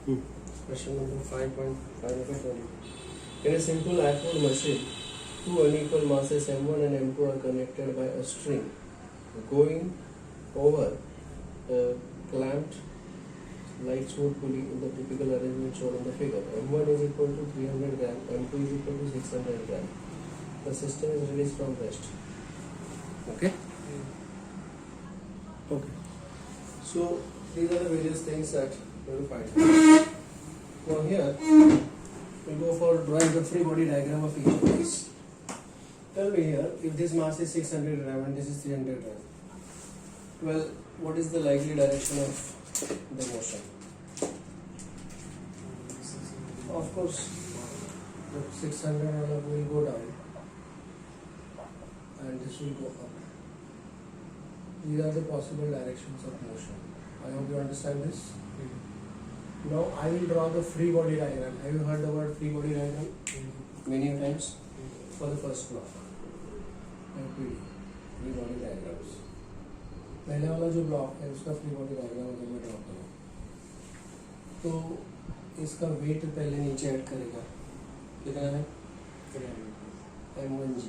Question number 5.5. In a simple awkward machine, two unequal masses m1 and m2 are connected by a string going over a clamped light smooth pulley in the typical arrangement shown in the figure. M1 is equal to 300 gram, M2 is equal to 600 gram. The system is released from rest. Okay? Okay. So these are the various things that we will find. Now here we go for drawing the free body diagram of each of these. Tell me here, if this mass is 600 gram and this is 300 gram, well, what is the likely direction of the motion? Of course, the 600 will go down and this will go up. These are the possible directions of motion. I hope you understand this. Now I will draw the free body diagram. Have you heard the word free body diagram? Many times. For the first block. FBD, free body diagrams. पहले वाला जो block है उसका free body diagram अगर मैं draw करूँ तो इसका वेट पहले नीचे ऐड करेगा. कितना है? m1g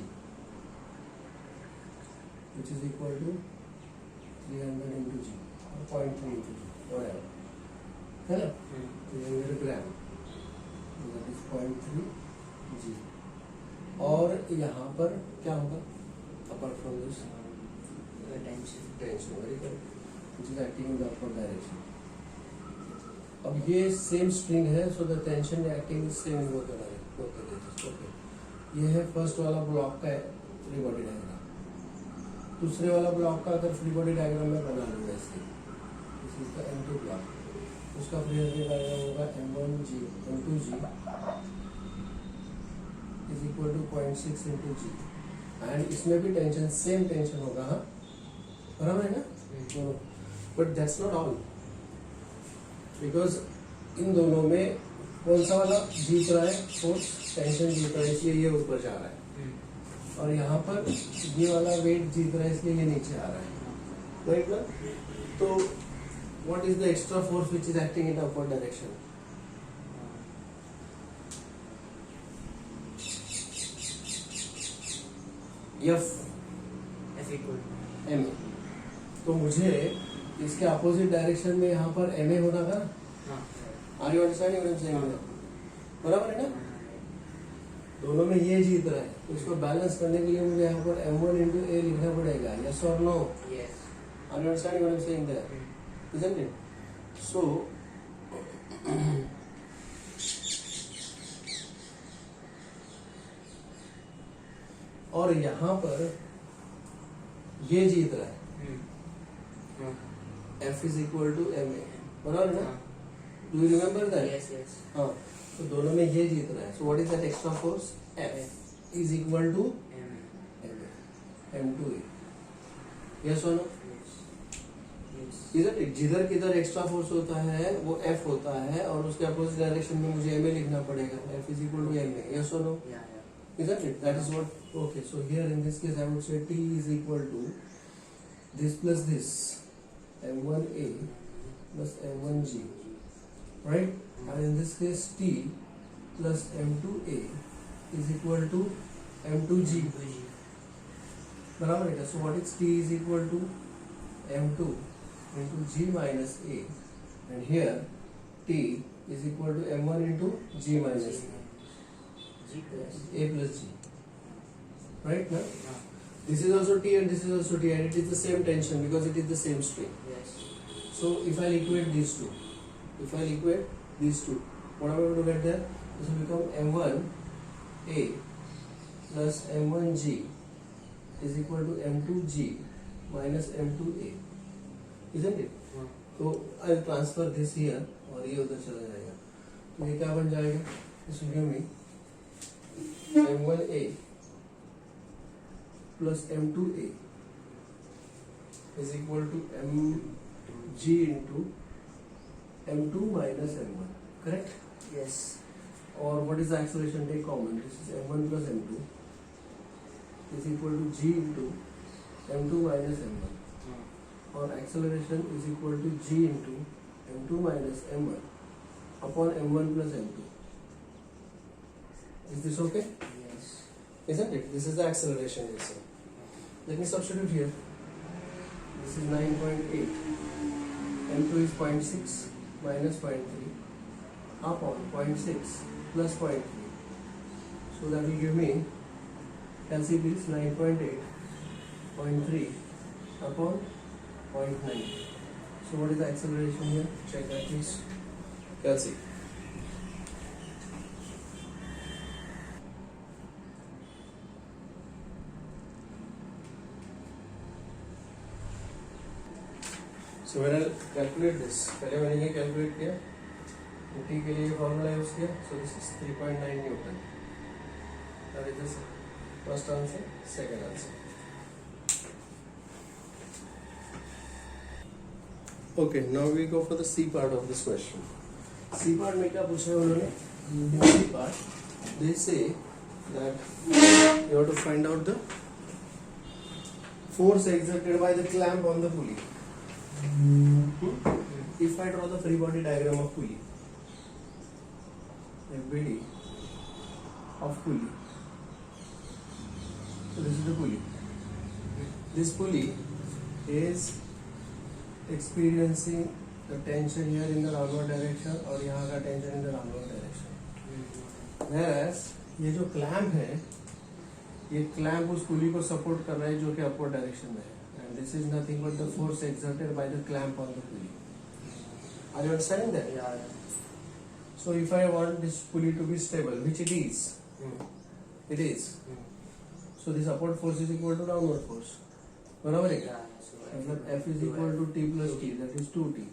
which is equal to 300 into g or 0.3 into g, whatever. है ना? 300 ग्राम, that is 0.3 g. और यहाँ पर क्या होगा? Apart from this, tension, very good, which is acting in the upward direction. अब ये सेम स्ट्रिंग है, so the tension acting is same in both the directions. Okay. ये है फर्स्ट वाला ब्लॉक का फ्री बॉडी डायग्राम. दूसरे वाला block का अगर फ्री बॉडी डायग्राम में बना लूँगा इसके, this is the M2 block. उसका फ्री बॉडी डायग्राम होगा M1g, M2g is equal to 0.6 into g. And इसमें भी टेंशन सेम टेंशन होगा. हाँ, बराबर है ना? But that's not all, because in दोनों में कौन सा वाला जीत रहा है? फोर्स, टेंशन जीत रहा है, इसलिए ये ऊपर जा रहा है. और यहाँ पर ये वाला वेट जीत रहा है, इसलिए ये नीचे आ रहा है. राइट ना? तो what is the extra force which is acting in upward direction? F equal to ma. तो मुझे इसके अपोजिट डायरेक्शन में यहाँ पर ma होना था. Are you understanding what I am saying? बराबर है ना? दोनों में ये जीत रहा है, तो इसको बैलेंस करने के लिए मुझे यहाँ पर m1 into a लिखना पड़ेगा. यस और no? Yes. Are you understanding what I am saying there? Isn't it? So और यहाँ पर ये जीत रहा है. F is equal to ma. बराबर ना? Do you remember that? Yes, yes. हाँ, तो दोनों में ये जीत रहा है. So what is that extra force? F is equal to ma. M2a. Yes or no? Yes. Isn't it? जिधर किधर एक्स्ट्रा फोर्स होता है वो F होता है और उसके अपोजिट डायरेक्शन में मुझे ma लिखना पड़ेगा. F is equal to ma. Yes or no? Yeah. Isn't it? That is what. Okay, so here in this case I would say T is equal to this plus this, M1A plus M1G, right? And in this case T plus M2A is equal to M2G. बराबर है. So what is T is equal to M2 into G minus A, and here T is equal to M1 into G minus A. A plus G, right? Now this is also T and this is also T, and it is the same tension because it is the same string. Yes. So if I equate these two, what am I going to get there? This will become M1A plus M1G is equal to M2G minus M2A, isn't it? So I will transfer this here और ये उधर चला जाएगा. तो ये क्या बन जाएगा? This will give me M1A plus M2A is equal to Mg into M2 minus M1. Correct? Yes. Or what is the acceleration? Take common. This is M1 plus M2 is equal to G into M2 minus M1. Or acceleration is equal to G into M2 minus M1 upon m1 plus m2. Is this okay? Yes. Isn't it? This is the acceleration you see. Let me substitute here. This is 9.8. m2 is 0.6 minus 0.3 upon 0.6 plus 0.3. So that will give me, calci please, 9.8, 0.3 upon 0.9. So what is the acceleration here? Check that please. Calci. So when I calculate this, पहले मैंने ये calculate किया, T के लिए formula use किया, so this is 3.9 Newton. That is the first answer, second answer. Okay, now we go for the C part of this question. C part में क्या पूछा है उन्होंने? In C part, they say that you have to find out the force exerted by the clamp on the pulley. If I draw the free body diagram of pulley, FBD of pulley, so this is the pulley. This pulley is experiencing the tension here in the downward direction और यहाँ का tension in the downward direction. Whereas ये जो clamp है, ये clamp उस pulley को support कर रहा है जो कि upward direction में है. And this is nothing but the force exerted by the clamp on the pulley. Are you understanding that? Yeah. So if I want this pulley to be stable, which it is, it is. So this upward force is equal to downward force. बराबर है क्या? मतलब F is equal to T plus T, that is 2T.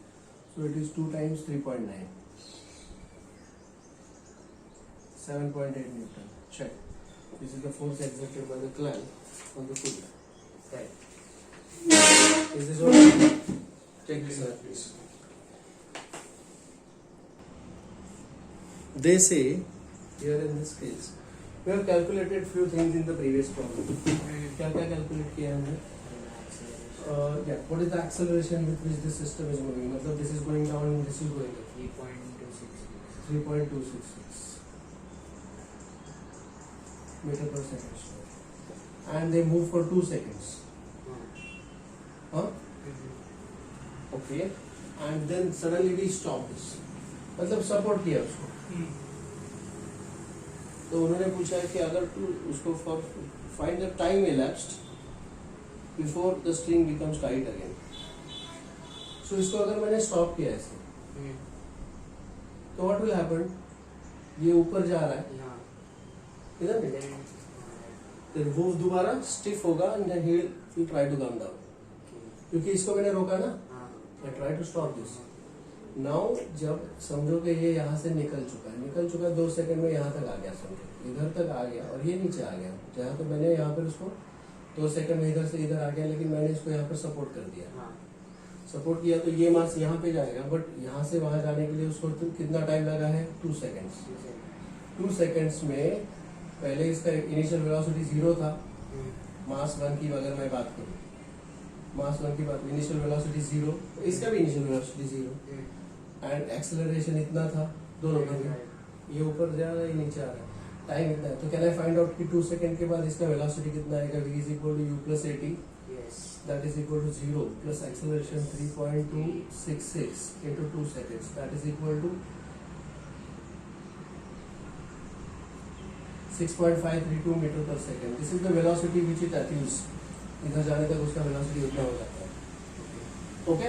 So it is 2 times 3.9. 7.8 Newton. Check. This is the force exerted by the clamp on the pulley. Right. Is this okay? Check this out, please. They say here in this case, we have calculated few things in the previous problem. क्या क्या calculate किया हमने? Yeah. What is the acceleration with which the system is moving? मतलब this is going down and this is going up. 3.266. 3.266 meter per second square. And they move for 2 seconds. Huh? Okay. And then suddenly we stop this. मतलब support किया उसको. तो उन्होंने पूछा है कि अगर तू उसको for find the time elapsed before the string becomes tight again. So इसको अगर मैंने स्टॉप किया ऐसे, तो what will happen? ये ऊपर जा रहा है, इधर फिर वो दोबारा स्टिफ होगा and then he will try to come down. क्योंकि इसको मैंने रोका ना, I try to stop this. Now जब समझो कि ये यहाँ से निकल चुका है 2 सेकंड में यहाँ तक आ गया, समझो इधर तक आ गया और ये नीचे आ गया, जहाँ तो मैंने यहाँ पर उसको 2 सेकंड में इधर से इधर आ गया, लेकिन मैंने इसको यहाँ पर सपोर्ट कर दिया. सपोर्ट किया तो ये मास यहाँ पे जाएगा, बट यहाँ से वहाँ जाने के लिए उसको तो कितना टाइम लगा है? 2 सेकंड्स. 2 सेकंड्स में पहले इसका इनिशियल वेलोसिटी 0 था. मास 1 की अगर मैं बात करूँ, मास 1 की बात, इनिशियल वेलोसिटी 0, इसका भी इनिशियल वेलोसिटी 0 एंड एक्सेलरेशन इतना था दोनों का. ये ऊपर जा रहा है, ये नीचे आ रहा है, टाइम इतना है. तो कैन आई फाइंड आउट कि 2 सेकंड के बाद इसका वेलोसिटी कितना आएगा? v is equal to u plus 80, that is equal to 0 plus acceleration 3.266 into 2 seconds, that is equal to 6.532 meter per second. This is the velocity which it achieves. इधर जाने तक उसका वेलोसिटी उतना हो जाता है. ओके.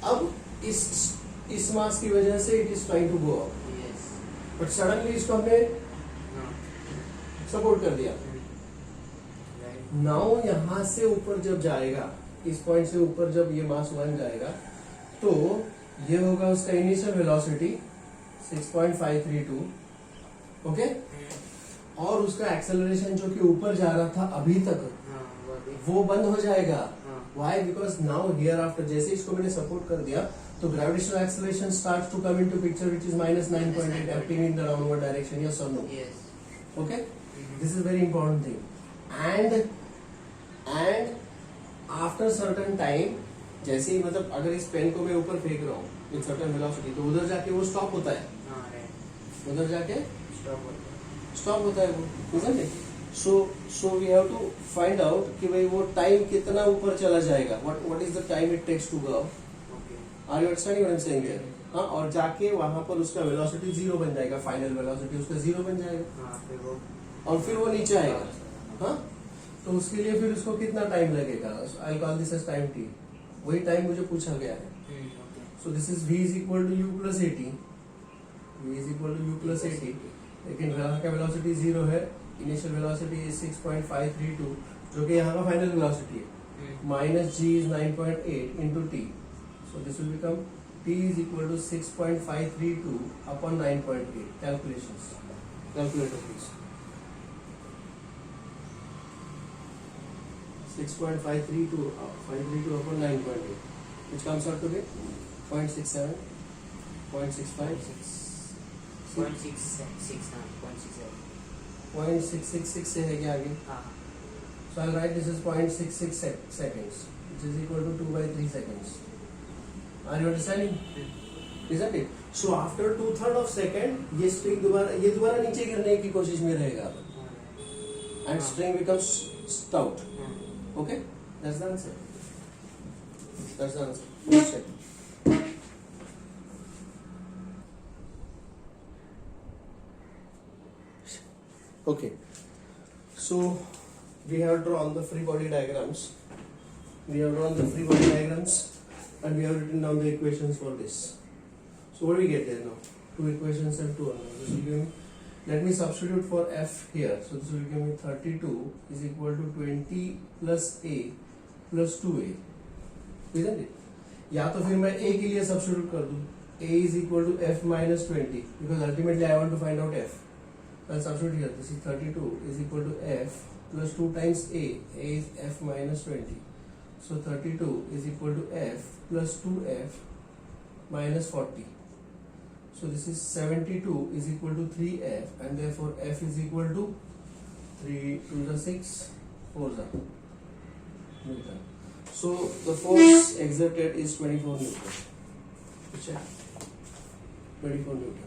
अब इस मास की वजह से it is trying to go up, but suddenly इसको हमने सपोर्ट कर दिया. नाउ यहाँ से ऊपर जब जाएगा, इस पॉइंट से ऊपर जब ये मास 1 जाएगा, तो ये होगा उसका इनिशियल वेलोसिटी 6.532. ओके. और उसका एक्सेलरेशन जो कि ऊपर जा रहा था अभी तक, वो बंद हो जाएगा. Why? Because now here after जैसे इसको मैंने सपोर्ट कर दिया, तो gravitational acceleration starts to come into picture, which is -9.8 acting in the downward direction. Yes और no? Okay. This is very important thing. And after certain time, जैसे ही मतलब अगर इस पेन को मैं ऊपर फेंक रहा हूँ विद सर्टेन वेलोसिटी, तो उधर जाके वो स्टॉप होता है, हाँ राइट, उधर जाके स्टॉप होता है। स्टॉप होता है वो, isn't it? So we have to find out कि भाई वो टाइम कितना ऊपर चला जाएगा, what is the time it takes to go, okay, are you understanding what I'm saying here? हाँ, और जाके वहां पर उसका वेलोसिटी जीरो बन जाएगा, फाइनल वेलोसिटी उसका जीरो बन जाएगा, हाँ फिर वो, और फिर वो नीचे आएगा, हाँ, तो उसके लिए फिर उसको कितना टाइम लगेगा, I call this as time t, वही टाइम मुझे पूछा गया है। Okay, So this is v is equal to u plus 80, v is equal to u plus 80, लेकिन यहाँ का वेलोसिटी जीरो है, इनिशियल वेलोसिटी इज 6.532, जो कि यहाँ का फाइनल वेलोसिटी है, minus g is 9.8 into t, so this will become t is equal to 6.532 upon 9.8. Calculations, calculator please. 6.532 upon 9.8, which comes out to be 0.67, 0.65, 0.66, हाँ 0.67, 0.666 से है क्या आगे? हाँ, So I'll write this as 0.66 seconds, which is equal to 2 by 3 seconds. Are you understanding? Isn't it? So after 2/3 of second, ये string दोबारा नीचे गिरने की कोशिश में रहेगा, and string becomes stout. Okay? That's the answer. That's the answer. Let's check. Okay. So we have drawn the free body diagrams. And we have written down the equations for this. So what do we get there now? Two equations and two unknowns. This will give me. Let me substitute for f here. So this will give me 32 is equal to 20 plus a plus 2a. Isn't it? या तो फिर मैं a के लिए substitute कर दूँ. A is equal to f minus 20 because ultimately I want to find out f. I'll substitute here. This is 32 is equal to f plus 2 times a. A is f minus 20. So 32 is equal to f plus 2f minus 40. So this is 72 is equal to 3f, and therefore f is equal to 3 to the 6 4 Newton. So the force exerted is 24 Newton. Which is 24 Newton.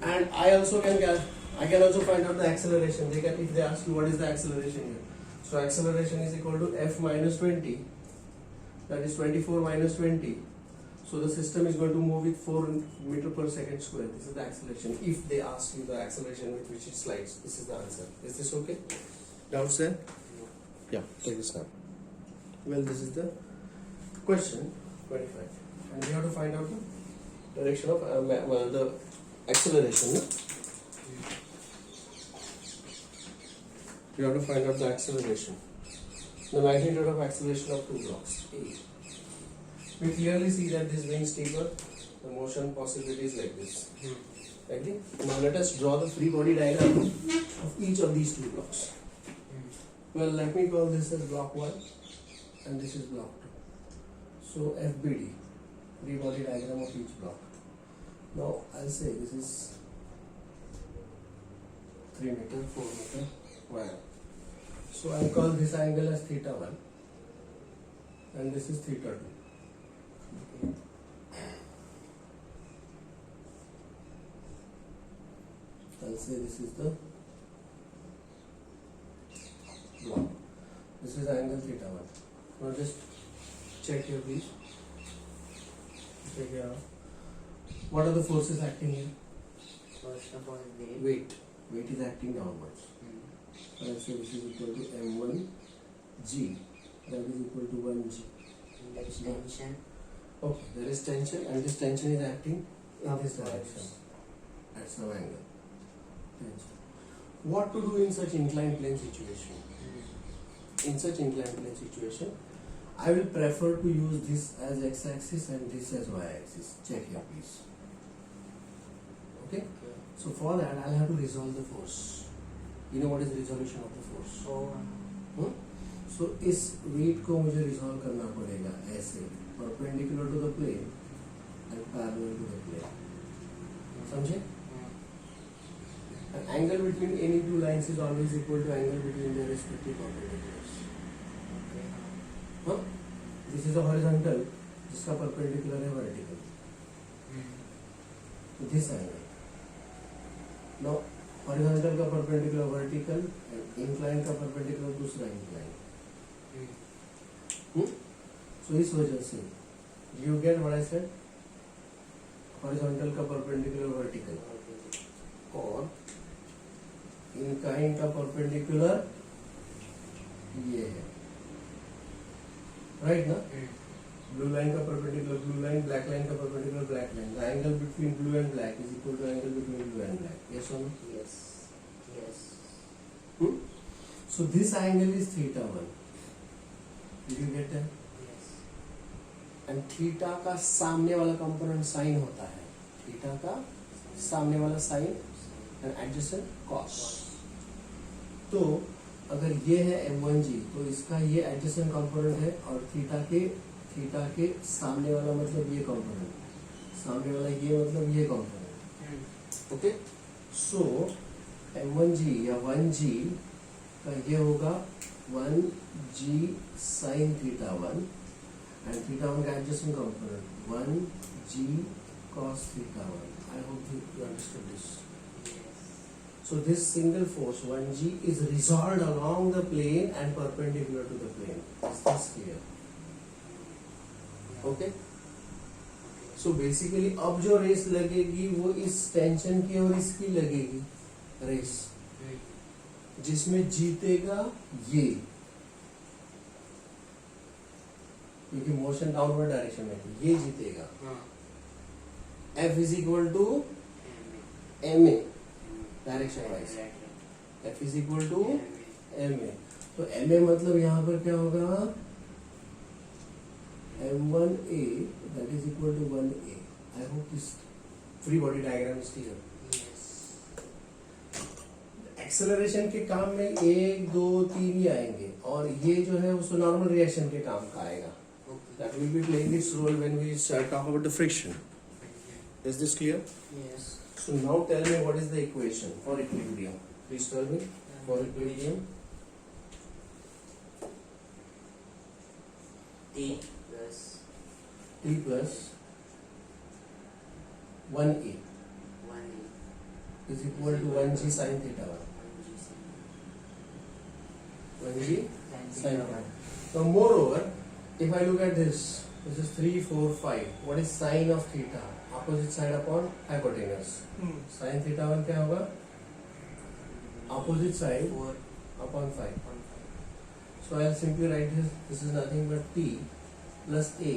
And I can also find out the acceleration. If they ask you what is the acceleration here. So acceleration is equal to f minus 20. That is 24 minus 20. So the system is going to move with 4 meter per second square. This is the acceleration. If they ask you the acceleration with which it slides, this is the answer. Is this okay? Doubts there? Yeah, take this now. Well, this is the question 25. And we have to find out the direction of the acceleration. No? You have to find out the acceleration. The magnitude of acceleration of two blocks. A. We clearly see that this being steeper, the motion possibility is like this. Agree? Now let us draw the free body diagram of each of these two blocks. Well, let me call this as block 1 and this is block 2. So FBD, free body diagram of each block. Now I'll say this is 3 meter, 4 meter wire. So I'll call this angle as theta 1 and this is theta 2. I'll say this is the block. This is angle theta 1. Now just check here please. Check here. What are the forces acting here? First of all, Weight. Weight is acting downwards. I'll say this is equal to m1 g. That is equal to 1g. there is tension. Okay, there is tension and this tension is acting in this direction at some angle. Tension. What to do in such inclined plane situation? In such inclined plane situation, I will prefer to use this as x-axis and this as y-axis. Check here please. Okay? So for that I'll have to resolve the force. You know what is the resolution of the force? So इस weight को मुझे resolve करना पड़ेगा ऐसे perpendicular to the plane and parallel to the plane. समझे? An angle between any two lines is always equal to angle between their respective perpendiculars. Huh? This is a horizontal जिसका perpendicular है vertical, this angle. No horizontal का perpendicular vertical, incline का perpendicular दूसरा incline. So इस वजह से you get what I said, horizontal का perpendicular vertical और इंक्लाइन का परपेंडिकुलर ये है, राइट ना? ब्लू लाइन का perpendicular blue line, black line का perpendicular black line. The angle between blue and black is equal to angle between blue and black. Yes और no? Yes. Yes. So this angle is theta 1. Did you get that? Yes. And theta का सामने वाला component sign होता है, theta का सामने वाला sign and adjacent cos. तो अगर ये है m1g तो इसका ये एडजेसेंट कंपोनेंट है, और थीटा के सामने वाला मतलब ये कंपोनेंट, सामने वाला ये मतलब ये कंपोनेंट। ओके, सो m1g या 1g का ये होगा 1g sin theta 1 and theta 1 का adjacent component 1g cos theta 1. I hope you understood this. So this single force 1g is resolved along the plane and perpendicular to the plane. Is this clear? Okay. So basically अब जो race लगेगी वो इस tension की और इसकी लगेगी race, जिसमें जीतेगा ये, क्योंकि मोशन डाउनवर्ड डायरेक्शन में है, ये जीतेगा। F is equal to ma direction wise, F is equal to ma। तो ma मतलब यहाँ पर क्या होगा, m1a that is equal to 1a. I hope this free body diagram is clear. Yes. Acceleration के काम में 1 2 3 ही आएंगे, और ये जो है उसको नॉर्मल रिएक्शन के काम का आएगा। That will be playing its role when we start talking about the friction. Is this clear? Yes. So now tell me what is the equation for equilibrium. Please tell me for equilibrium. T plus T plus 1a 1 is equal to 1g sin theta 1. 1g sin theta 1. So moreover, if I look at this is 3 4 5. What is sin of theta? Opposite side upon hypotenuse. Sin theta 1 क्या होगा? Opposite side 4 upon 5. So I'll simply write this. This is nothing but t plus a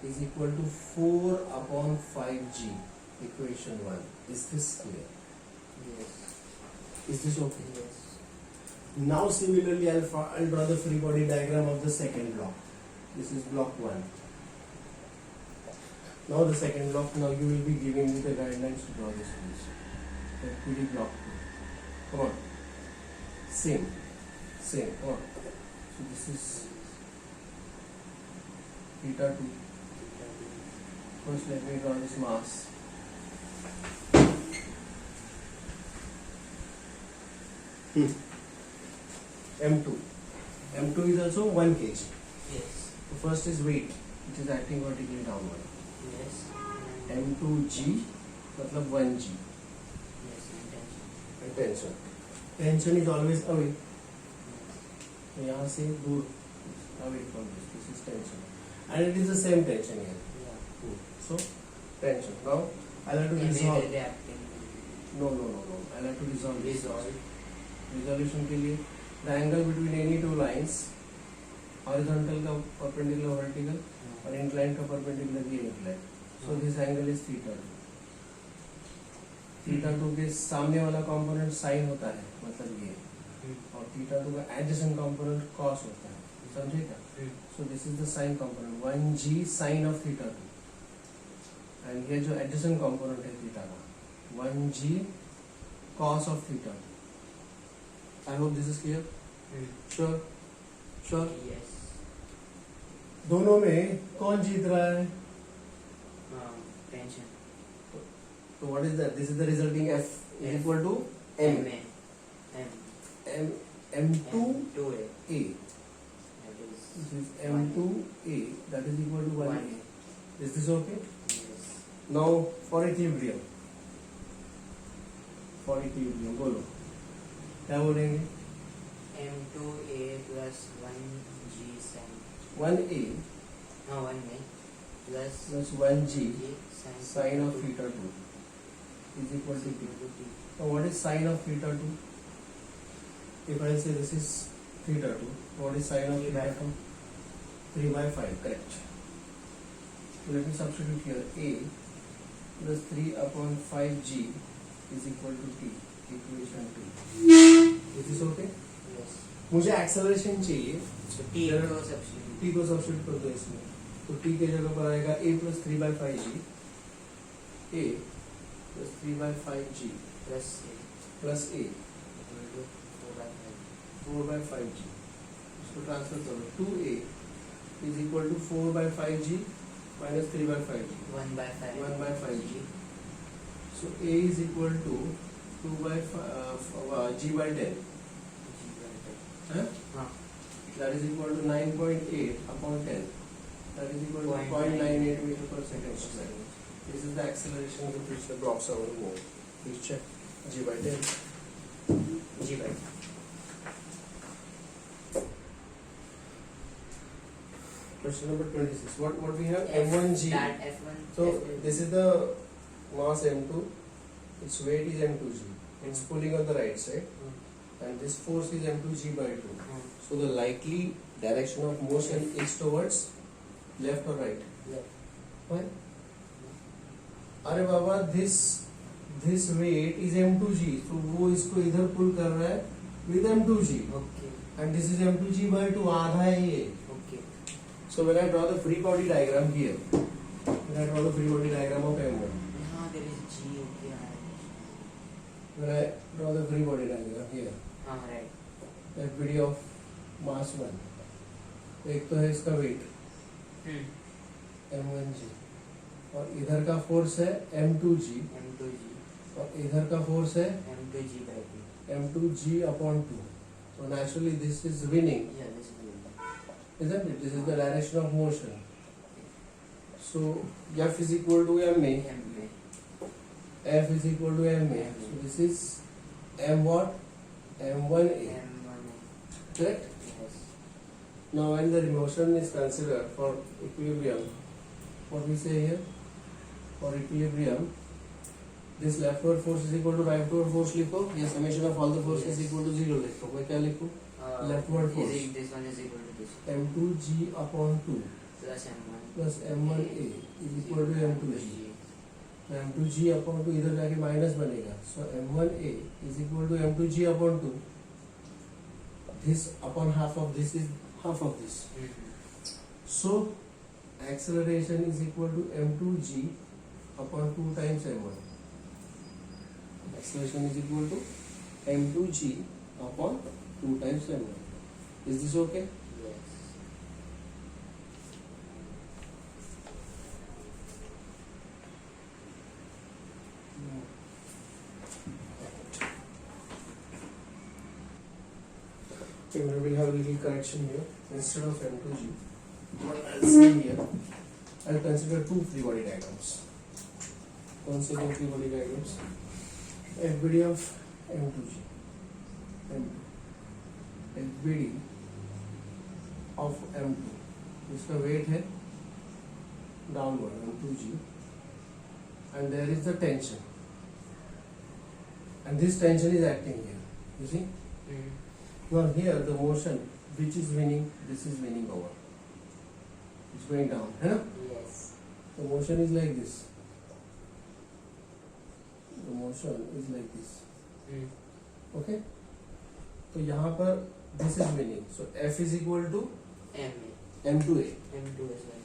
is equal to 4 upon 5g. Equation 1. Is this clear? Yes. Is this okay? Yes. Now similarly I'll draw the free body diagram of the second block. This is block 1. Now the second block, now you will be giving me the guidelines to draw this piece. The PD block 2. Come on. Same. Come on. So this is theta 2. First let me draw this mass. M2. M2 is also 1 kg. Yes. The first is weight, which is acting vertically downward. Yes. M2g मतलब 1g. Yes. Intention. And tension. Tension is always away. तो यहाँ से दूर, away from this. This is tension. And it is the same tension here. Yeah. So tension. Now I'll have to resolve. No. I'll have to resolve this. Resolution के लिए the angle between any two lines, horizontal का perpendicular vertical और inclined का perpendicular ये inclined. So this angle is theta 2. Theta 2 के सामने वाला component sign होता है, मतलब ये, और थीटा 2 का एडजेसेंट कंपोनेंट कॉस होता है, समझेगा? So this is the sine component 1g sine of theta 2, and ये जो एडजेसेंट कंपोनेंट है थीटा का 1g cos of theta 2. I hope this is clear. Sure. Yes. दोनों में कौन जीत रहा है? Tension. So what is that? This is the resulting F is equal to M. M2A. M2A. That is This is M2A, that is equal to 1A. Is this okay? Yes. Now for equilibrium बोलो क्या बोलेंगे? M2A plus 1G sin. 1a No, 1A plus plus 1g G sine of theta 2 is equal to t. Now what is sine of theta 2? If I say this is theta 2, what is sine of 3 theta by 2? 3 by 5, correct. So let me substitute here. A plus 3 upon 5g is equal to t. Equation 2. Is this okay? Yes. मुझे acceleration चाहिए. So T को substitute. t को substitute कर दो इसमें. तो t के जगह पर आएगा a plus 3 by 5g. a plus 3 by 5g Plus A plus a equal to 4 by 5. 4 by 5g. इसको ट्रांसफर करो. 2a is equal to 4 by 5g minus 3 by 5g. 1 by 5. 1 by 5g. So a is equal to 2 by g by 10. G by 10. Huh? हाँ. That is equal to 9.8 upon 10. That is equal to 0.98 meter per second square. This is the acceleration with which the blocks are going to move. Please check. G by 10. G by 10. Question number 26. What we have? M1G. That F1. So F1. this is the mass M2. Its weight is M2G. It's pulling on the right side, and this force is M2G by 2. So the likely direction of motion is towards left or right. Left. Why? अरे बाबा this weight is M2G, so वो इसको इधर pull कर रहा है with M2G, Okay. and this is M2G by 2, आधा है ये. Okay. So when I draw the free body diagram here, when I draw the free body diagram of M1, यहाँ there is G. Okay. when I draw the free body diagram here, Right. FBD of mass 1, एक तो है इसका weight M1G, और इधर का force है M2G, M2G. और इधर का force है M2G by 2. M2G upon 2. So naturally this is winning, Yeah, this is good. isn't it? This is the direction of motion. So F is equal to MA, MA. F is equal to MA. So this is M what? M1A. M1A. Correct? Yes. Now when the motion is considered for equilibrium, what we say here? For equilibrium, this leftward force is equal to rightward force लिखो, या summation of all the forces is equal to 0 लिखो. मैं क्या लिखूँ? Leftward force. This one is equal to this. M2G upon 2 Plus M1. plus M1A is equal to M2G. M2G upon 2 इधर जाके minus बनेगा. So M1A is equal to M2G upon 2. This upon half of this is half of this. So acceleration is equal to M2G upon 2 times M1. Acceleration is equal to M2G upon 2 times M1. Is this okay? Yes. Okay, we will have a little correction here. Instead of M2G, what I'll see here, I'll consider two free body diagrams. कौन से दो free body diagrams? FBD of M2G. FBD of M2. इसका weight है downward M2G, and there is the tension, and this tension is acting here. You see? Now here the motion which is winning, this is winning over. It's going down, है ना? Yes. The motion is like this. The motion is like this. Okay? तो यहाँ पर this is winning. So F is equal to MA. M2A. M2 as well.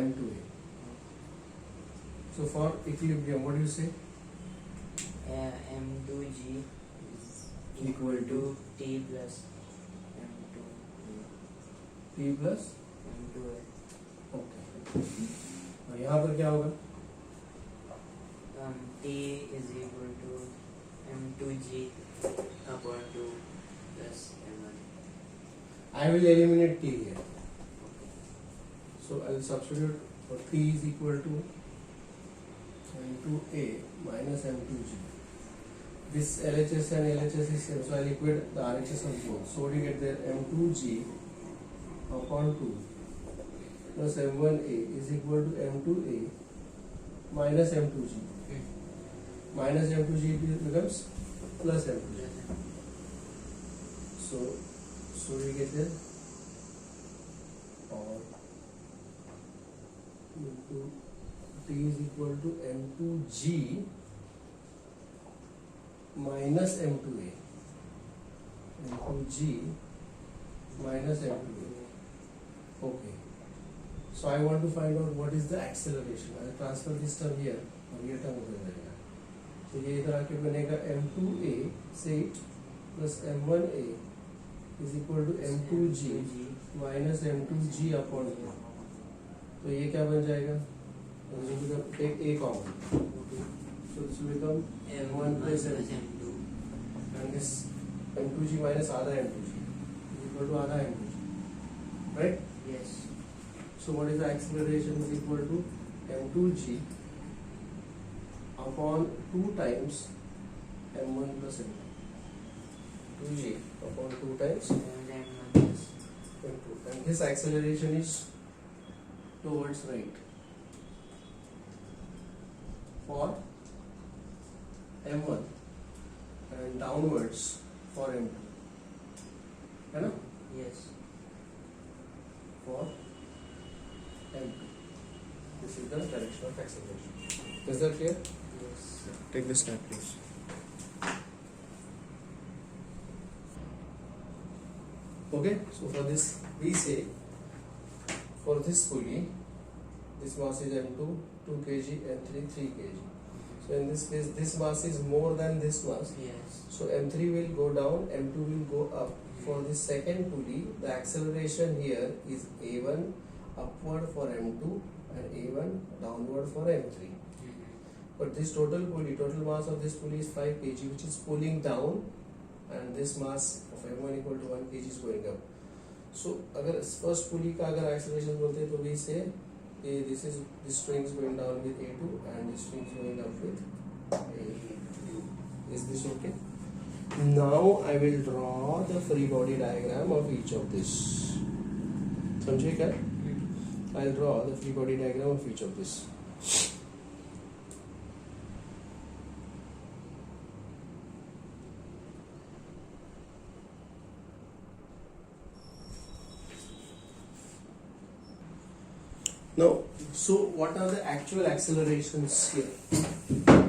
M2A. So for equilibrium, what do you say? M2G is Equal to T plus M2. P plus. M2A. Okay. और यहाँ पर क्या होगा? T is equal to M2G upon 2 plus M1. I will eliminate T here. So So I'll substitute for 3 is equal to m2a minus m2g. This LHS and LHS is same, so I'll equate the RHS of both. So what do you get there? m2g upon 2 plus m1a is equal to m2a minus m2g. Minus m2g becomes plus m2g. So we get there or into t is equal to m2g minus m2a. m2g minus m2a. Okay. So I want to find out what is the acceleration. I will transfer this term here और ये term उधर जाएगा. तो ये इधर आके बनेगा m2a से plus m1a is equal to m2g minus m2g upon 2. तो ये क्या बन जाएगा? Take a common. So this will become m1 plus m2 and this m2g minus आधा m2g is equal to आधा m2g. Right? Yes. So what is the acceleration is equal to m2g upon 2 times m1 plus m2. 2g upon 2 times m2. And this acceleration is towards right for m1 and downwards for m2. है ना? Yes. For m2. This is the direction of acceleration. Is that clear? Yes. Take this step, please. Okay, so for this we say for this pulley this mass is m2 2 kg, m3 3 kg. So in this case this mass is more than this mass. Yes. So m3 will go down, m2 will go up. For this second pulley, the acceleration here is a1 upward for m2 and a1 downward for m3. But this total mass of this pulley is 5 kg, which is pulling down, and this mass of m1 equal to 1 kg is going up. So अगर first pulley का अगर acceleration बोलते हैं तो we say this string is going down with a2 and this string is going up with a2. Is this okay? Now I will draw the free body diagram of each of this. समझे क्या? I'll draw the free body diagram of each of this. Now, so what are the actual accelerations here?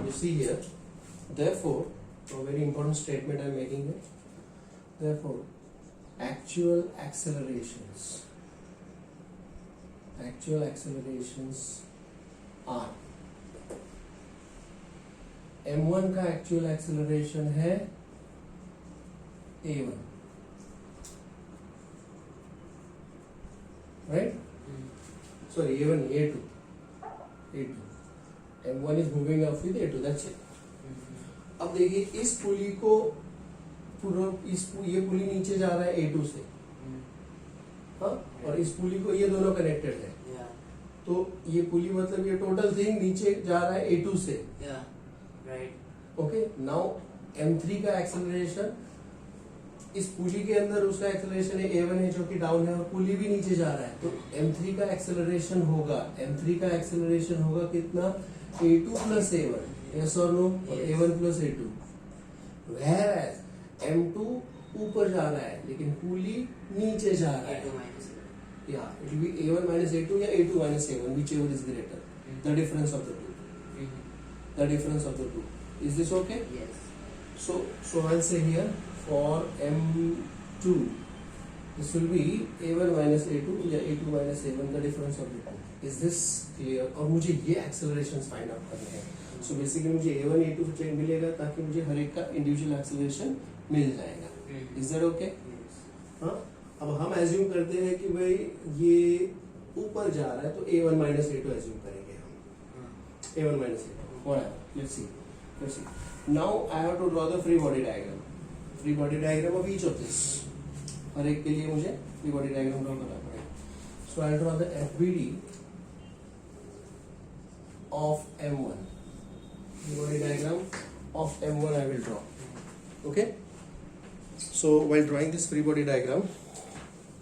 You see here. Therefore, a very important statement I am making here. Therefore, actual accelerations are m1 का actual acceleration है a1, right? Sorry, a1 a2. m1 is moving up with a2. That's it. अब देखिए इस पुली को पूरा ये पुली नीचे जा रहा है A2 से, हाँ, और इस पुली को ये दोनों कनेक्टेड है, तो ये पुली मतलब ये टोटल थिंग नीचे जा रहा है A2 से, राइट. ओके. नाउ m3 का एक्सेलरेशन इस पुली के अंदर उसका एक्सेलरेशन है a1 है जो कि डाउन है और पुली भी नीचे जा रहा है, तो m3 का एक्सेलरेशन होगा कितना? a2 plus a1. Yes or no? Yes. a1 plus a2. Whereas m2 ऊपर जा रहा है लेकिन पुली नीचे जा रहा है. Yeah, it will be a1 minus a2 या a2 minus a1, whichever is greater. The difference of the two. Is this okay? Yes. So I'll say here for m2 this will be a1 minus a2 या a2 minus a1, the difference of the two. Is this clear? और मुझे ये accelerations find out करने हैं. So basically मुझे a1 a2 मिलेगा ताकि मुझे हर एक का individual acceleration मिल जाएगा. Is that okay? Yes. हाँ. अब हम assume करते हैं कि भाई ये ऊपर जा रहा है तो a1 minus a2 assume करेंगे हम. a1 minus a2. Whatever. Let's see. Now I have to draw the free body diagram. Of each of this. हर एक के लिए मुझे free body diagram draw करना पड़ेगा. So I'll draw the FBD of M1. Free body diagram of M1 I will draw. Okay. So while drawing this free body diagram,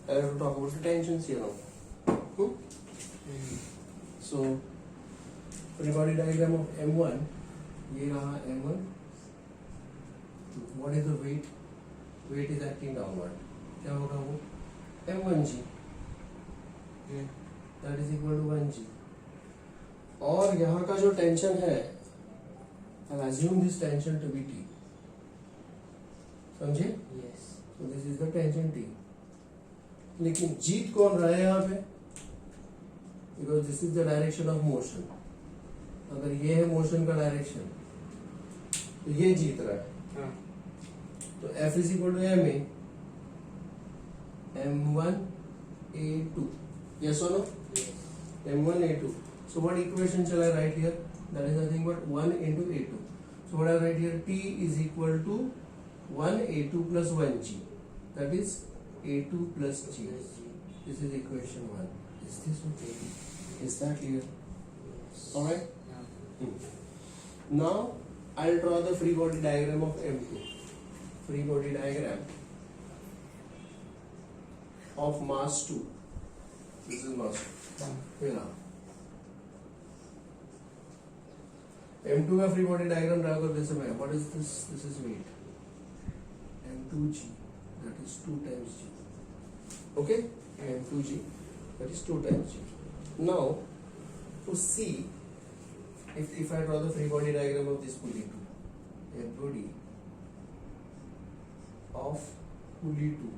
I have to talk about the tensions here now. So free body diagram of M1, ये रहा M1. What is the weight? Weight is acting downward. क्या होगा वो? M1G. That is equal to 1G. और यहाँ का जो tension है, I'll assume this tension to be T. समझे? Yes. So this is the tension T. लेकिन जीत कौन रहा है यहाँ पे? Because this is the direction of motion. अगर ये है मोशन का डायरेक्शन, तो ये जीत रहा है. तो F is equal to MA, M1 A2. Yes or no? Yes. M1 A2. So what equation shall I write here? That is nothing but 1 into A2. So what I write here? T is equal to 1 A2 plus 1G. That is A2 plus G. This is equation 1. Is this okay? Is that clear? Yes. Alright? Yeah. Now I'll draw the free body diagram of M2. Free body diagram of mass 2. This is mass 2. Here. M2 का free body diagram draw कर जैसे मैं. What is this? This is weight. M2G. That is 2 times G. Okay? M2G. That is 2 times G. Now, to see if I draw the free body diagram of this pulley 2. A body of pulley 2.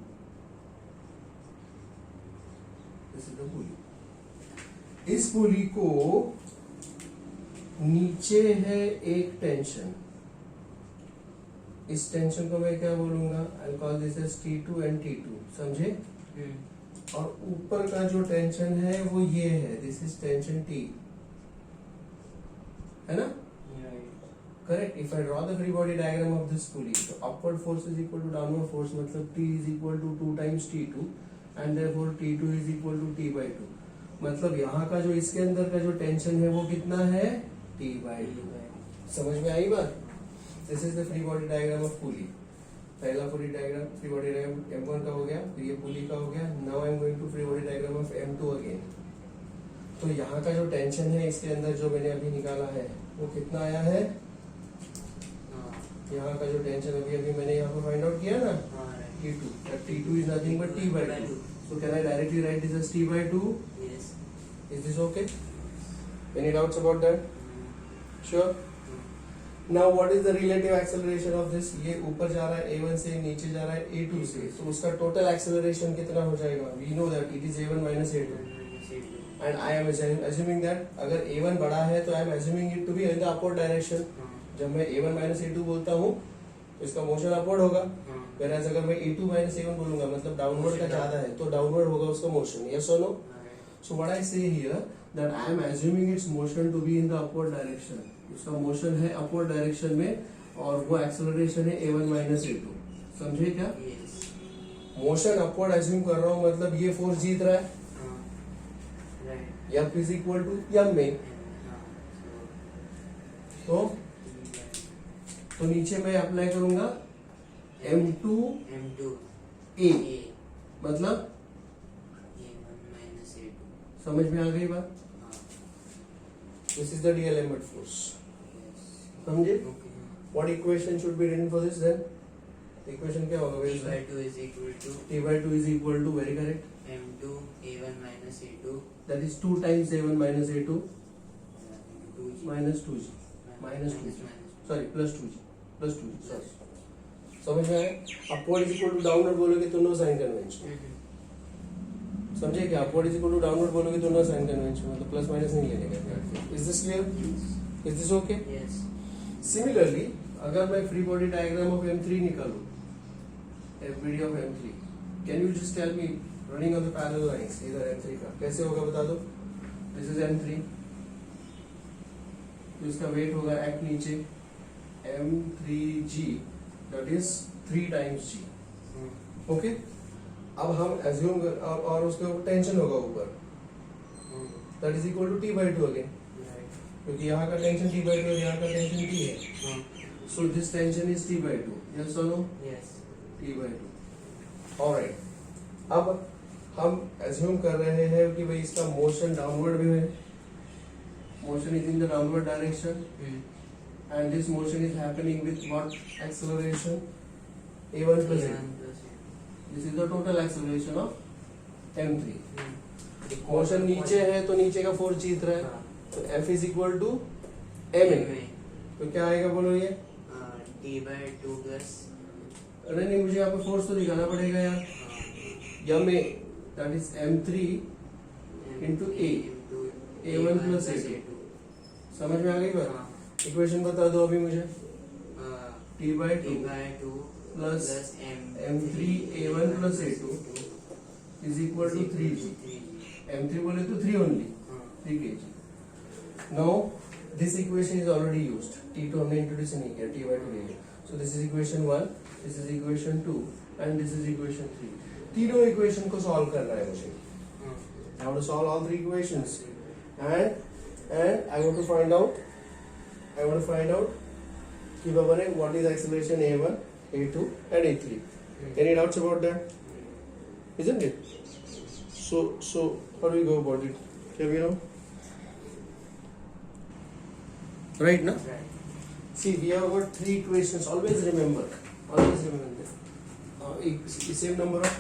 This is the pulley. इस पुली को नीचे है एक tension. इस tension को मैं क्या बोलूंगा? I'll call this as T2 and T2. समझे? और ऊपर का जो टेंशन है वो ये है. This is tension T. है ना? Correct. If I draw the free body diagram of this pulley, so upward force is equal to downward force. मतलब T is equal to 2 times T2 and therefore T2 is equal to T by 2. मतलब यहाँ का जो इसके अंदर का जो tension है वो कितना है? T by 2. समझ में आई बात? This is the free body diagram of pulley. पहला free body diagram M1 का हो गया, फिर ये pulley का हो गया. Now I am going to free body diagram of M2 again. तो यहाँ का जो टेंशन है इसके अंदर जो मैंने अभी निकाला है वो कितना आया है? यहाँ का जो टेंशन अभी मैंने यहाँ पर फाइंड आउट किया ना, T2. That T2 is nothing but T by 2. So can I directly write this as T by 2? Yes. Is this okay? Any doubts about that? Sure. Now what is the relative acceleration of this? ये ऊपर जा रहा है A1 से, नीचे जा रहा है A2 से. तो उसका total acceleration कितना हो जाएगा? We know that it is A1 minus A2. And I am assuming that अगर A1 बड़ा है तो I am assuming it to be in the upward direction. जब मैं A1 minus A2 बोलता हूँ तो इसका मोशन अपवर्ड होगा. whereas अगर मैं A2 minus A1 बोलूंगा मतलब डाउनवर्ड का ज्यादा है तो डाउनवर्ड होगा उसका motion. Yes or no? So what I say here that I am assuming its motion to be in the upward direction. उसका मोशन है अपवर्ड डायरेक्शन में और वो एक्सेलरेशन है A1 minus A2. समझे क्या? Yes. मोशन अपवर्ड अज्यूम कर रहा हूँ मतलब ये फोर्स जीत रहा है. Right. F is equal to M में. तो नीचे मैं अप्लाई करूंगा M2 A. मतलब समझ में आ गई बात? This is the DL element force. समझे? What equation should be written for this then? Equation क्या होगा? T by 2 is equal to T by 2 is equal to very correct. M2 A1 minus A2. That is 2 times A1 minus A2 2G. minus 2G. Minus 2G. minus. Sorry, plus 2G. Plus 2G. Sorry. समझ में आया? Upward is equal to downward बोलोगे तो no sign convention. समझे क्या? Upward is equal to downward बोलोगे तो no sign convention. मतलब प्लस माइनस नहीं लेने का. Is this clear? Is this okay? Yes. Similarly, अगर मैं free body diagram of M3 निकालूं, FBD of M3, can you just tell me running on the parallel lines इधर M3 का कैसे होगा बता दो? This is M3. तो इसका वेट होगा एक्ट नीचे M3G, that is 3 times G. Okay? अब हम एज्यूम और उसके ऊपर टेंशन होगा ऊपर that is equal to T by two again, Right. क्योंकि यहाँ का टेंशन टी बाई टू है, यहाँ का टेंशन टी है. हाँ. So this tension is t by 2. Yes or no? Yes. t by 2. Alright. अब हम assume कर रहे हैं कि भाई इसका motion downward भी है. Motion is in the downward direction, and this motion is happening with what acceleration? a1 plus a. This is the total acceleration of m3. Motion नीचे है तो नीचे का force जीत रहा है. तो f is equal to ma. तो क्या आएगा बोलो ये? T by 2 plus. अरे नहीं, मुझे यहाँ पे फोर्स तो दिखाना पड़ेगा यार. M a that is m3 into a, a1 plus a2. समझ में आ गई बात? इक्वेशन बता दो अभी मुझे. t by 2 plus m3 a1 plus a2 is equal to 3g. m3 बोले तो 3 only, 3 kg. Now this equation is already used. t2 हमने इंट्रोड्यूस नहीं किया, t by 2 ले लिया. So this is equation 1, this is equation 2, and this is equation 3. तीनों equation को solve करना है मुझे. I want to solve all three equations, and I want to find out कि बाबा ने what is acceleration a1, a2, and a3. Any doubts about that? Isn't it? So how do we go about it? Can we know? Right, no? Right. See, we have got three equations. Always remember that. Same number of.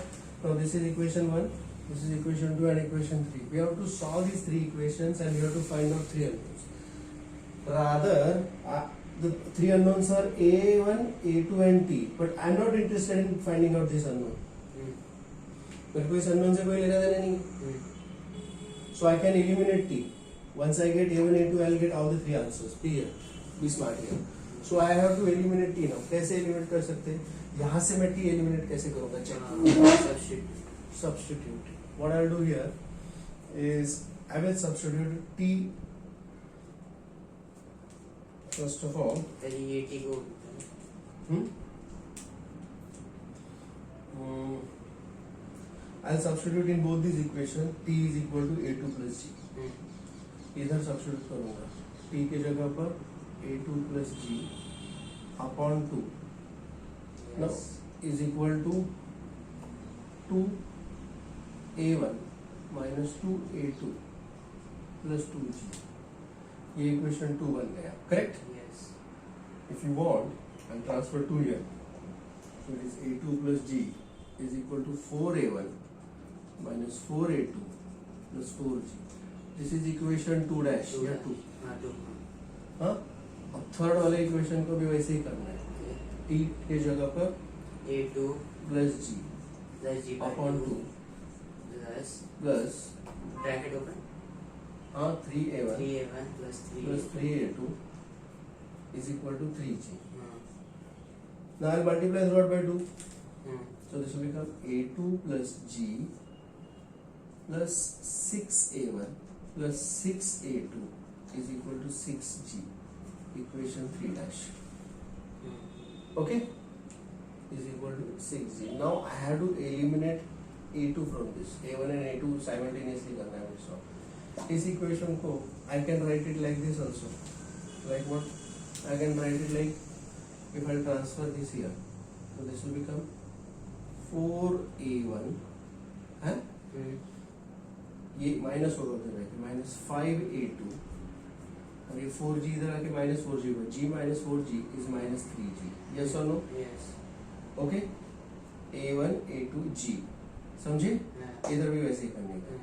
Now this is equation 1, this is equation 2, and equation 3. We have to solve these three equations, and we have to find out three unknowns. Rather, the three unknowns are a1, a2, and t. But I am not interested in finding out this unknown. मेरे को इस unknown से कोई लेना देना नहीं. So I can eliminate t. Once I get a1, a2, I'll get all the three answers. Be smart here. So I have to eliminate t now. कैसे eliminate कर सकते हैं? यहाँ से मैं t eliminate कैसे करूँगा? Check. Substitute. What I'll do here is I will substitute t. First of all. पहले ये t को. I'll substitute in both these equations. T is equal to a2 plus g. इधर सब्स्टिट्यूट करूंगा. t के जगह पर a2 plus g upon 2 now is equal to 2a1 minus 2a2 plus 2g. ये equation 2 बन गया. Correct? Yes. If you want, I'll transfer 2 here. So it is a2 plus g is equal to 4a1 minus 4a2 plus 4g. This is equation 2 dash. या 2. हाँ. अब third वाले equation को भी वैसे ही करना है. t के जगह पर a2 plus g upon 2 plus bracket open. हाँ 3a1 3a1 plus 3a2 is equal to 3g. Now I'll multiply throughout by 2. So this will become a2 plus g plus 6a1 plus 6a2 is equal to 6g. Equation 3 dash. Okay? Is equal to 6g. Now I have to eliminate a2 from this. a1 and a2 simultaneously करना है मुझे. इस equation को I can write it like this also. Like what? I can write it like if I transfer this here. So this will become 4a1 है. ये minus होगा उधर जाके माइनस 5a2 और ये 4g इधर आके माइनस 4g होगा. g minus 4g is minus 3g. Yes or no? Yes. Okay? a1 a2 g. समझे? इधर भी वैसे ही करने का.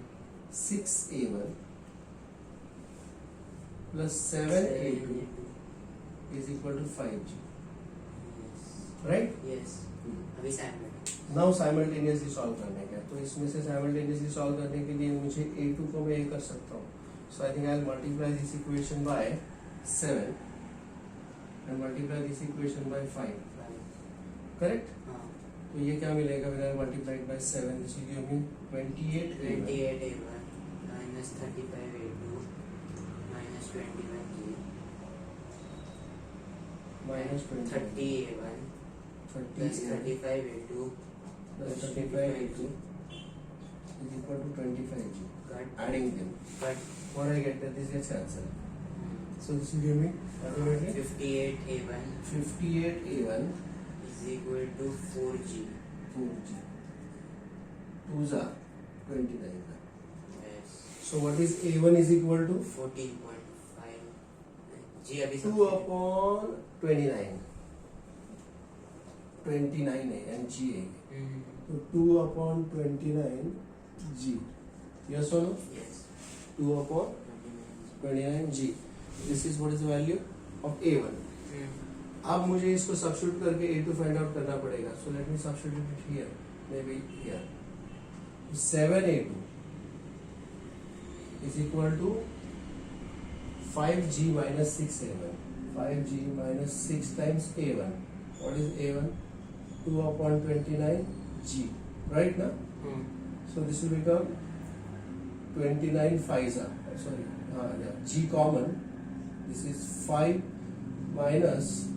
6a1 plus 7a2 is equal to 5g. Right? Yes. अभी simultaneous. Now simultaneously solve करने का. तो इसमें से simultaneously solve करने के लिए मुझे a2 को मैं ये कर सकता हूँ. So I think I'll multiply this equation by 7 and multiply this equation by 5. Correct? तो ये क्या मिलेगा when I multiply it by 7? This will give me 28a1 minus 35a2 minus 21g minus 30a1 plus 35a2 plus 35a2 is equal to 25g. Cut. Adding them. Cut. What I get that this gets cancelled. So this will give me automatically 58A1 58a1 is equal to 4g. 4g. 2s are 29. Yes. So what is a1 is equal to 14.5. G अभी 2 upon 29. 29 है and g है. So 2 upon 29 g. Yes or no? Yes. 2 upon 29 g. This is what is the value of a1. अब मुझे इसको substitute करके a2 find out करना पड़ेगा. So let me substitute it here. Maybe here. 7a2 is equal to 5g minus 6a1. 5g minus 6 times a1. What is a1? 2 upon 29 g. Right now? So this will become 29 5s are. Sorry. Yeah. G common. This is 5 minus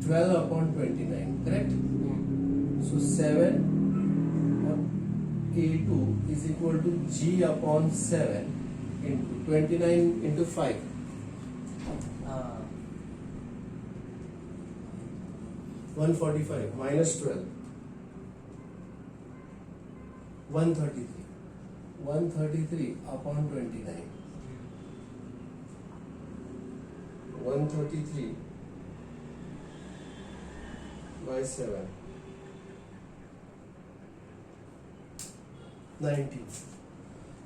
12 upon 29. Correct? So 7 on a2 is equal to g upon 7 into 29 into 5. 145 minus 12. 133. 133 upon 29. 133 by 7. 19.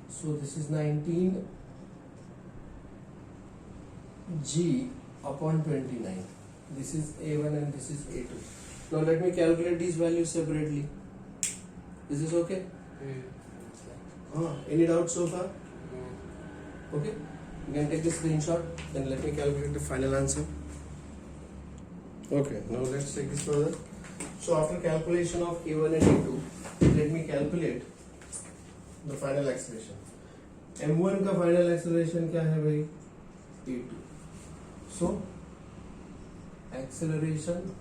So this is 19 g upon 29. This is a1 and this is a2. Now let me calculate these values separately. Is this okay? Any doubts so far? Okay. You can take the screenshot. Then let me calculate the final answer. Okay. Now let's take this further. So after calculation of a1 and a2, let me calculate the final acceleration. m1 का final acceleration क्या है भाई? a2. So acceleration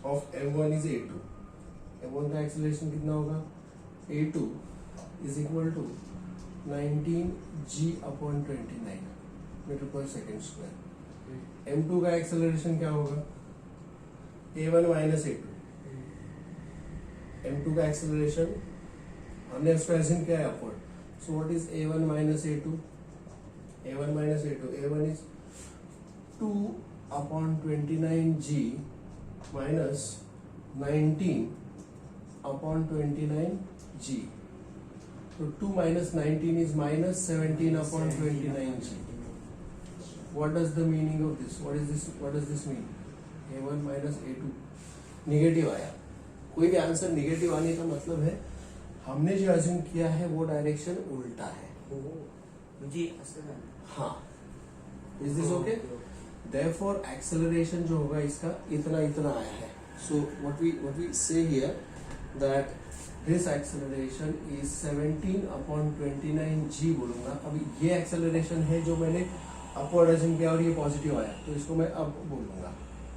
of m1 is a2. m1 का acceleration कितना होगा? a2 is equal to 19 g upon 29 metre पर second square. m2 का acceleration क्या होगा? a1 minus a2. m2 का acceleration हमने उसका एसिन क्या है upward. So what is a1 minus a2? a1 minus a2. a1 is 2 upon 29g minus 19 upon 29g. So 2 minus 19 is minus 17 upon 29g. What does the meaning of this? What is this? What does this mean? a1 minus a2 negative आया. कोई भी answer negative आने का मतलब है हमने जो assume किया है वो डायरेक्शन उल्टा है. मुझे हाँ. Is this okay? Therefore acceleration जो होगा इसका इतना इतना आया है. So what we say here that this acceleration is 17 upon 29 g बोलूंगा. अभी ये acceleration है जो मैंने अपवर्ड अज्यूम किया और ये पॉजिटिव आया तो इसको मैं अप बोलूंगा.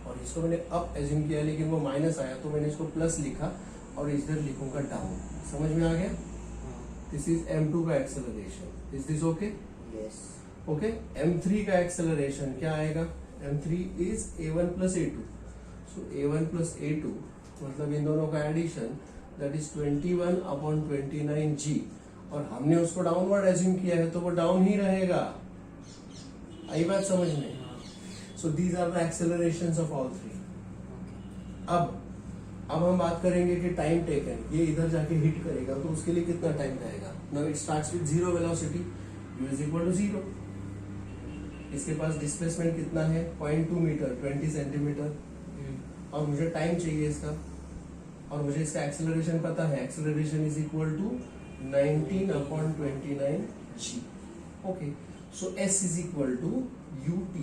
और इसको मैंने अप एज्यूम किया लेकिन वो माइनस आया तो मैंने इसको प्लस लिखा और इधर लिखूंगा डाउन. समझ में आ गया? दिस इज m2 का acceleration. Is this okay? Yes. Okay. m3 का एक्सेलरेशन क्या आएगा? m3 is a1 plus a2. So a1 plus a2 मतलब इन दोनों का addition that is 21 upon 29 g. और हमने उसको डाउनवर्ड एज्यूम किया है तो वो डाउन ही रहेगा. आई बात समझ में? So these are the accelerations of all three. अब हम बात करेंगे कि टाइम टेकन. ये इधर जाके हिट करेगा तो उसके लिए कितना टाइम लगेगा. Now it starts with zero velocity. u is equal to 0. इसके पास डिस्प्लेसमेंट कितना है? 0.2 मीटर 20 सेंटीमीटर. और मुझे टाइम चाहिए इसका और मुझे इसका एक्सेलरेशन पता है. Acceleration is equal to 19 upon 29 g. Okay. So s is equal to ut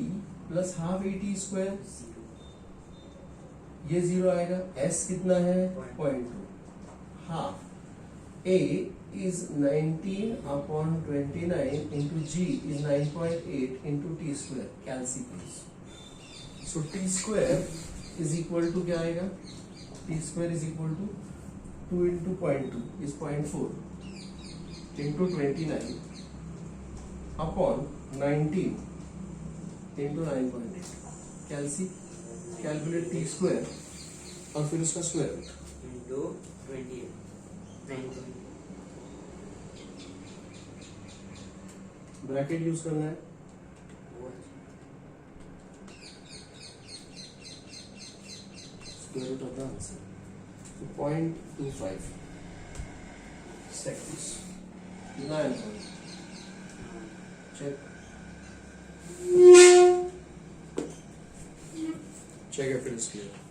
plus half at square. ये 0 आएगा. s कितना है? 0.2. Half a is 19 upon 29 into g is 9.8 into t square. Calci please. So t square is equal to क्या आएगा? t square is equal to 2 into 0.2 is 0.4. into 29 upon 19 into 9.8. Calculate T square और फिर उसका square root into 28 9.8 bracket use करना है square root of the answer 0.25 seconds 9 check check if it is clear